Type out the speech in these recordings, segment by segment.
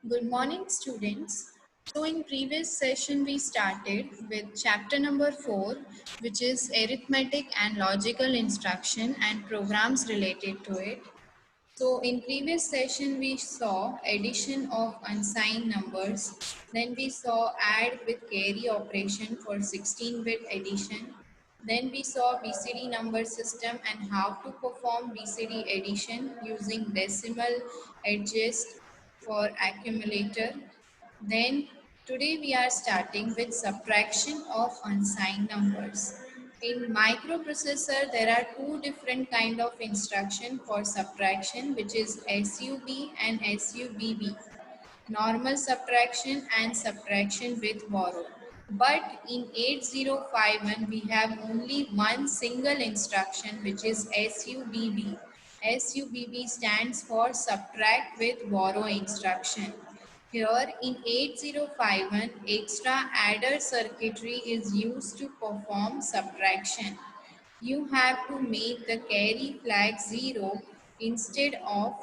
Good morning, students. So, in previous session, we started with chapter number 4, which is arithmetic and logical instruction and programs related to it. So, in previous session, we saw addition of unsigned numbers. Then we saw add with carry operation for 16-bit addition. Then we saw BCD number system and how to perform BCD addition using decimal adjust for accumulator. Then today we are starting with subtraction of unsigned numbers. In microprocessor there are two different kind of instruction for subtraction, which is SUB and SUBB, normal subtraction and subtraction with borrow. But in 8051 we have only one single instruction, which is SUBB. SUBB stands for subtract with borrow instruction. Here in 8051, extra adder circuitry is used to perform subtraction. You have to make the carry flag 0 instead of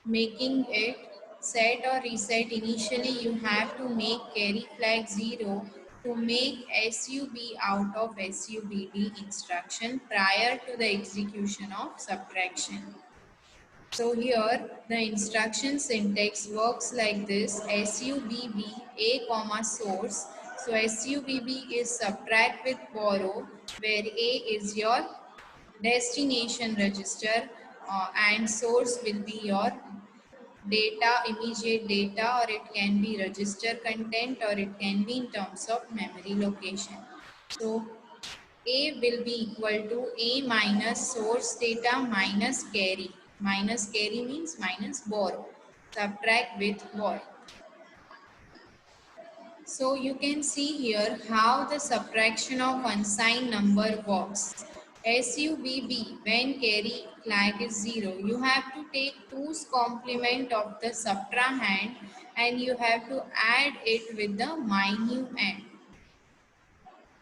making it set or reset. Initially, you have to make carry flag 0 to make SUB out of SUBB instruction prior to the execution of subtraction. So here the instruction syntax works like this: SUBB A comma source. So SUBB is subtract with borrow, where A is your destination register and source will be your data, immediate data, or it can be register content, or it can be in terms of memory location. So A will be equal to A minus source data minus carry. Minus carry means minus borrow. Subtract with borrow. So you can see here how the subtraction of unsigned number works. SUBB, when carry flag is 0, you have to take 2's complement of the subtrahend and you have to add it with the minuend.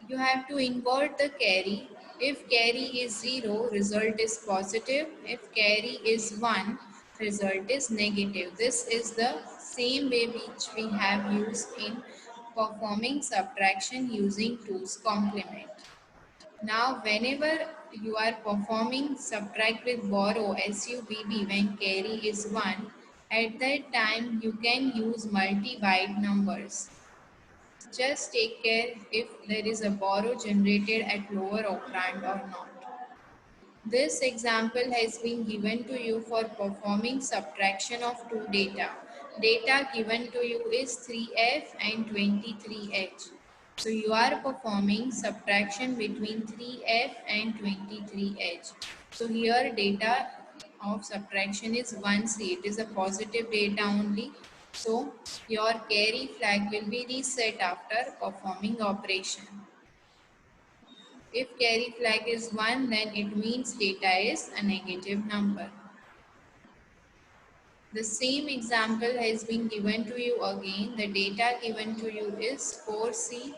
You have to invert the carry. If carry is 0, result is positive. If carry is 1, result is negative. This is the same way which we have used in performing subtraction using 2's complement. Now, whenever you are performing subtract with borrow SUBB when carry is 1, at that time you can use multi-byte numbers. Just take care if there is a borrow generated at lower operand or not. This example has been given to you for performing subtraction of two data. Data given to you is 3F and 23H. So you are performing subtraction between 3F and 23H. So here data of subtraction is 1C. It is a positive data only. So your carry flag will be reset after performing operation. If carry flag is 1, then it means data is a negative number. The same example has been given to you again. The data given to you is 4C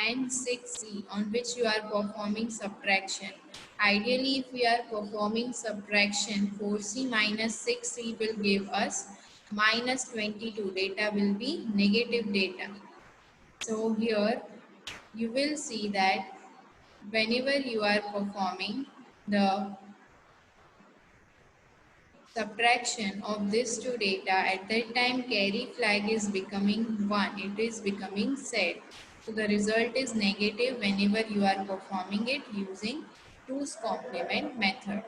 and 6C, on which you are performing subtraction. Ideally, if we are performing subtraction, 4C minus 6C will give us minus 22. Data will be negative data. So here you will see that whenever you are performing the subtraction of these two data, at that time carry flag is becoming 1, it is becoming set. So the result is negative whenever you are performing it using 2's complement method.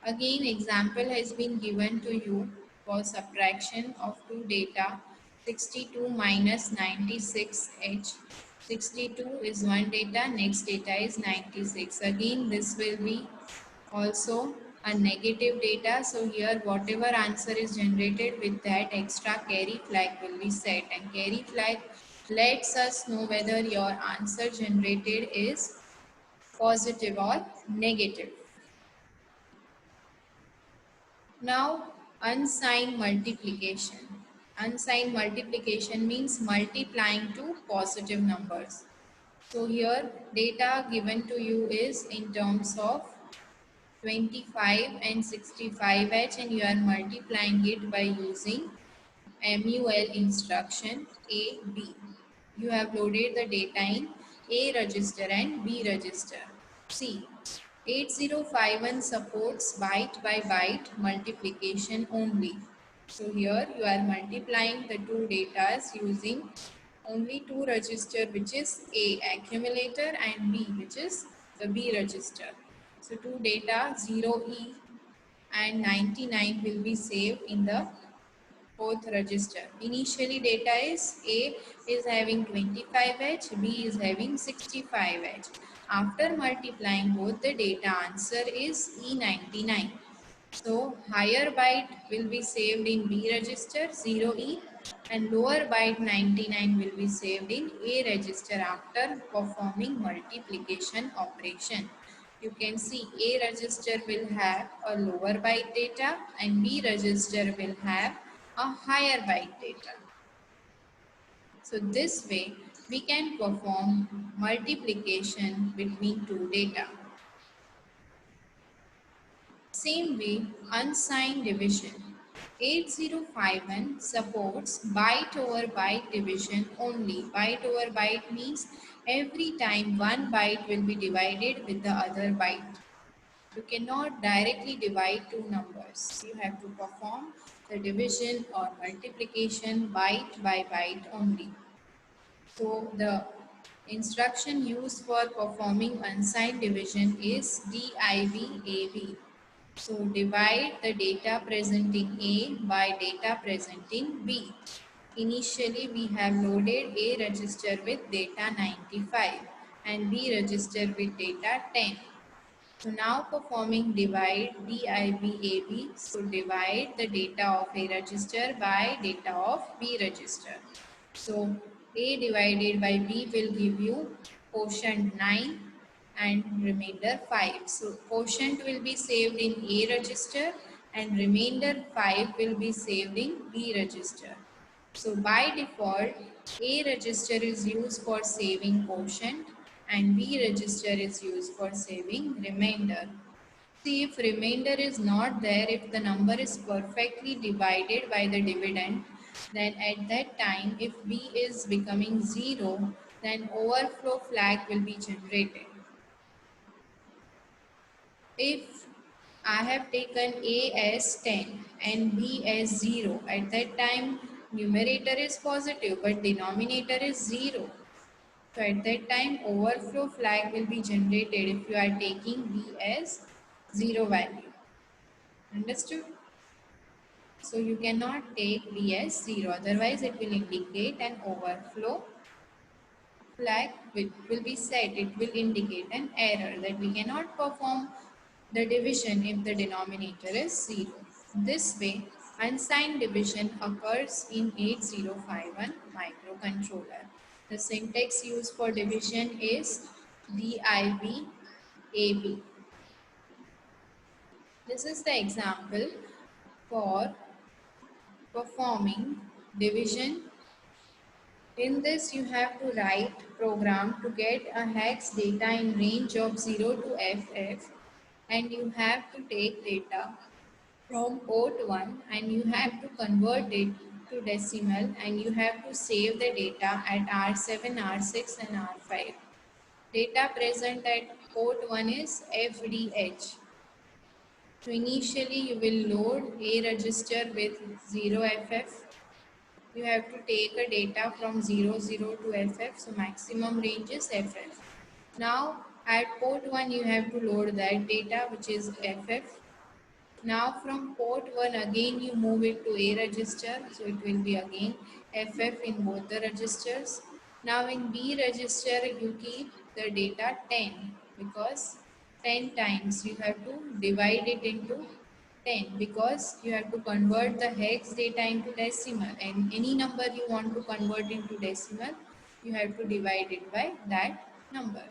Again, example has been given to you for subtraction of two data, 62 minus 96H. 62 is one data, next data is 96. Again, this will be also a negative data. So here whatever answer is generated with that extra carry flag will be set, and carry flag lets us know whether your answer generated is positive or negative. Now, unsigned multiplication. Unsigned multiplication means multiplying two positive numbers. So here data given to you is in terms of 25 and 65H, and you are multiplying it by using MUL instruction A, B. You have loaded the data in A register and B register. C. 8051 supports byte by byte multiplication only. So here you are multiplying the two datas using only two register, which is A accumulator and B, which is the B register. So two data 0E and 99 will be saved in the both register. Initially data is A is having 25H, B is having 65H. After multiplying both the data, answer is E99. So higher byte will be saved in B register 0E and lower byte 99 will be saved in A register after performing multiplication operation. You can see A register will have a lower byte data and B register will have a higher byte data. So this way we can perform multiplication between two data. Same way, unsigned division. 8051 supports byte over byte division only. Byte over byte means every time one byte will be divided with the other byte. You cannot directly divide two numbers. You have to perform the division or multiplication byte by byte only. So the instruction used for performing unsigned division is DIVAB. So divide the data presenting A by data presenting B. Initially we have loaded A register with data 95 and B register with data 10. So now performing divide DIVAB. So divide the data of A register by data of B register. So A divided by B will give you quotient 9 and remainder 5. So quotient will be saved in A register and remainder 5 will be saved in B register. So by default, A register is used for saving quotient and B register is used for saving remainder. See, if remainder is not there, if the number is perfectly divided by the dividend, then at that time, if B is becoming 0, then overflow flag will be generated. If I have taken A as 10 and B as 0, at that time numerator is positive but denominator is 0. So at that time overflow flag will be generated if you are taking B as 0 value. Understood? So you cannot take B as 0, otherwise it will indicate an overflow flag will be set. It will indicate an error that we cannot perform the division if the denominator is 0. This way, unsigned division occurs in 8051 microcontroller. The syntax used for division is DIV AB. This is the example for performing division. In this, you have to write program to get a hex data in range of 0 to FF, and you have to take data from port 1 and you have to convert it to decimal and you have to save the data at R7, R6 and R5. Data present at port 1 is FDH. So initially you will load A register with 0FF. You have to take a data from 00 to FF, so maximum range is FF. Now at port 1 you have to load that data, which is FF. Now from port 1 again you move it to A register, so it will be again FF in both the registers. Now in B register you keep the data 10 because 10 times you have to divide it into 10 because you have to convert the hex data into decimal, and any number you want to convert into decimal you have to divide it by that number.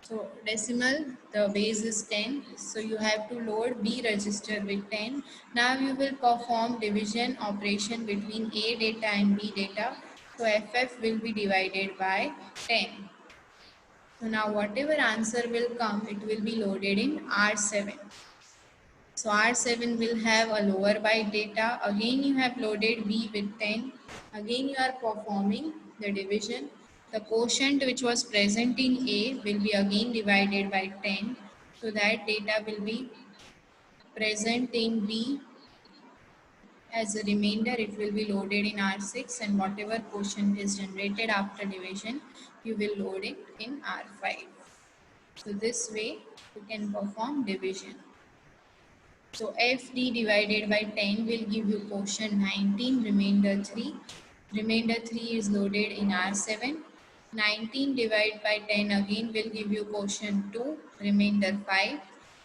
So decimal, the base is 10. So you have to load B register with 10. Now you will perform division operation between A data and B data. So FF will be divided by 10. So now whatever answer will come, it will be loaded in R7. So R7 will have a lower byte data. Again you have loaded B with 10. Again you are performing the division. The quotient which was present in A will be again divided by 10. So that data will be present in B as a remainder. It will be loaded in R6, and whatever quotient is generated after division, you will load it in R5. So this way you can perform division. So FD divided by 10 will give you quotient 19, remainder 3. Remainder 3 is loaded in R7. 19 divided by 10 again will give you quotient 2, remainder 5.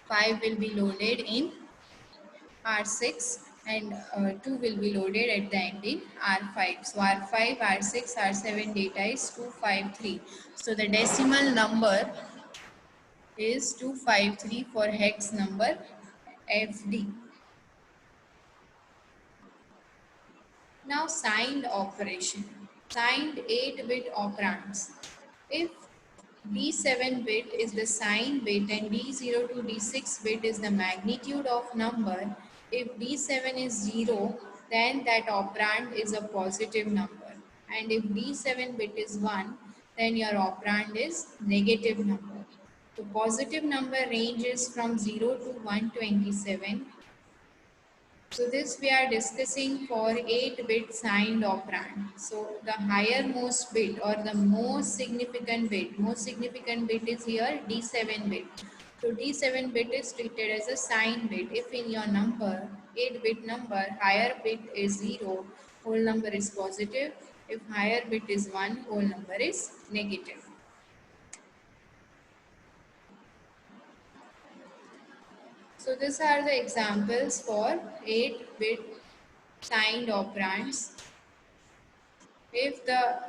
5 will be loaded in R6, and 2 will be loaded at the end in R5. So R5, R6, R7 data is 253. So the decimal number is 253 for hex number FD. Now signed operation. Signed 8-bit operands. If D7 bit is the sign bit and D0 to D6 bit is the magnitude of number, if D7 is 0, then that operand is a positive number. And if D7 bit is 1, then your operand is negative number. The positive number ranges from 0 to 127. So this we are discussing for 8-bit signed operand. So the highermost bit or the most significant bit is here D7 bit. So D7 bit is treated as a signed bit. If in your number, 8-bit number, higher bit is 0, whole number is positive. If higher bit is 1, whole number is negative. So these are the examples for 8-bit signed operands. If the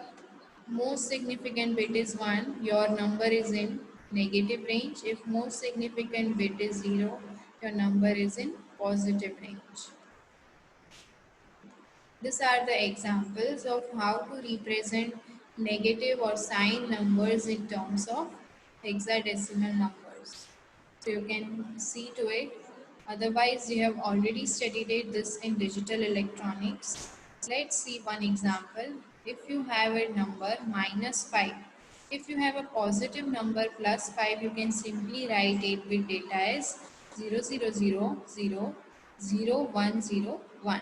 most significant bit is 1, your number is in negative range. If most significant bit is 0, your number is in positive range. These are the examples of how to represent negative or sign numbers in terms of hexadecimal numbers. So you can see to it. Otherwise, you have already studied it this in digital electronics. Let's see one example. If you have a number -5, if you have a positive number +5, you can simply write 8-bit data as 00000101.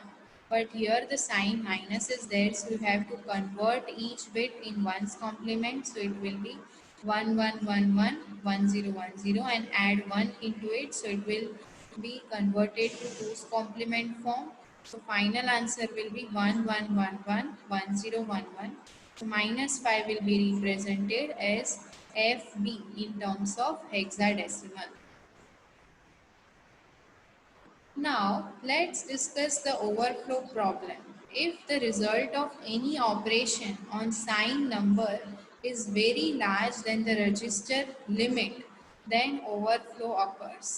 But here the sign minus is there, so you have to convert each bit in ones complement. So it will be 11111010 and add 1 into it, so it will be converted to 2's complement form. So final answer will be 11111011. So -5 will be represented as FB in terms of hexadecimal. Now, let's discuss the overflow problem. If the result of any operation on signed number is very large than the register limit, then overflow occurs.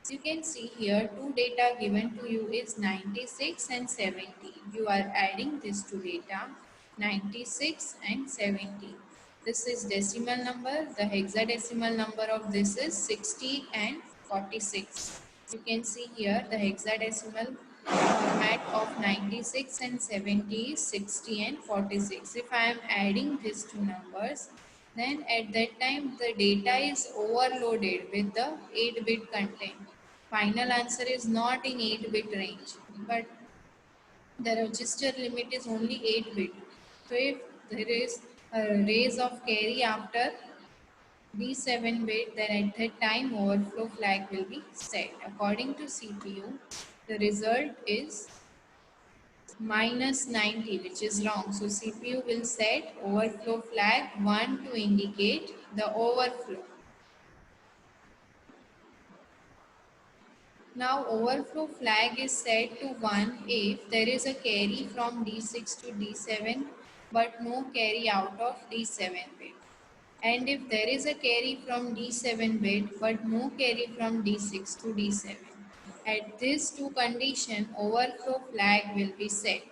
You can see here two data given to you is 96 and 70. You are adding these two data, 96 and 70. This is decimal number. The hexadecimal number of this is 60 and 46. You can see here the hexadecimal format of 96 and 70 is 60 and 46. If I am adding these two numbers, then at that time the data is overloaded with the 8-bit content. Final answer is not in 8-bit range, but the register limit is only 8-bit. So if there is a raise of carry after D7 bit, then at that time overflow flag will be set. According to CPU, the result is -90, which is wrong. So CPU will set overflow flag 1 to indicate the overflow. Now overflow flag is set to 1 if there is a carry from D6 to D7 but no carry out of D7 bit. And if there is a carry from D7 bit but no carry from D6 to D7. At these two conditions, overflow flag will be set.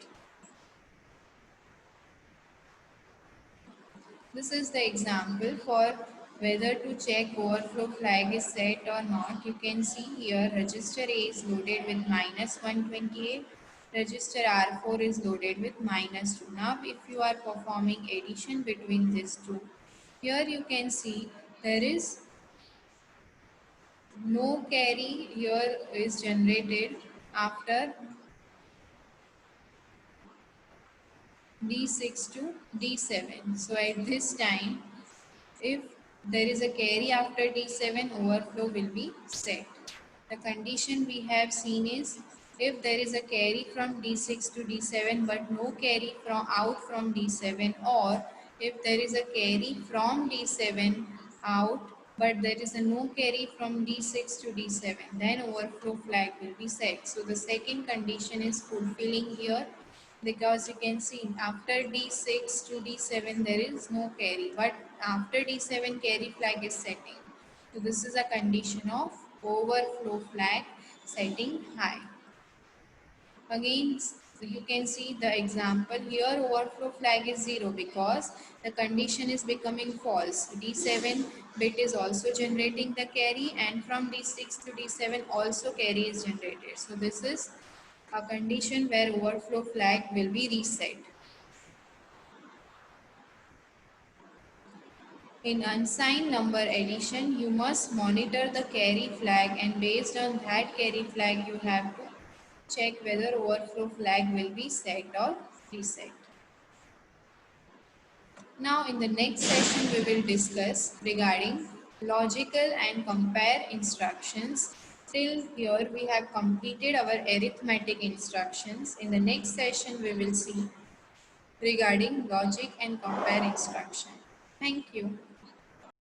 This is the example for whether to check overflow flag is set or not. You can see here register A is loaded with -128, register R4 is loaded with -2. Now if you are performing addition between these two, here you can see there is no carry here is generated after D6 to D7. So at this time, if there is a carry after D7, overflow will be set. The condition we have seen is if there is a carry from D6 to D7 but no carry from out from D7, or if there is a carry from D7 out but there is a no carry from D6 to D7, then overflow flag will be set. So the second condition is fulfilling here, because you can see after D6 to D7 there is no carry, but after D7 carry flag is setting. So this is a condition of overflow flag setting high. Again, you can see the example here, overflow flag is 0 because the condition is becoming false. D7 bit is also generating the carry, and from D6 to D7 also carry is generated. So this is a condition where overflow flag will be reset. In unsigned number addition, you must monitor the carry flag, and based on that carry flag you have to check whether overflow flag will be set or reset. Now in the next session we will discuss regarding logical and compare instructions. Till here we have completed our arithmetic instructions. In the next session we will see regarding logic and compare instruction. Thank you.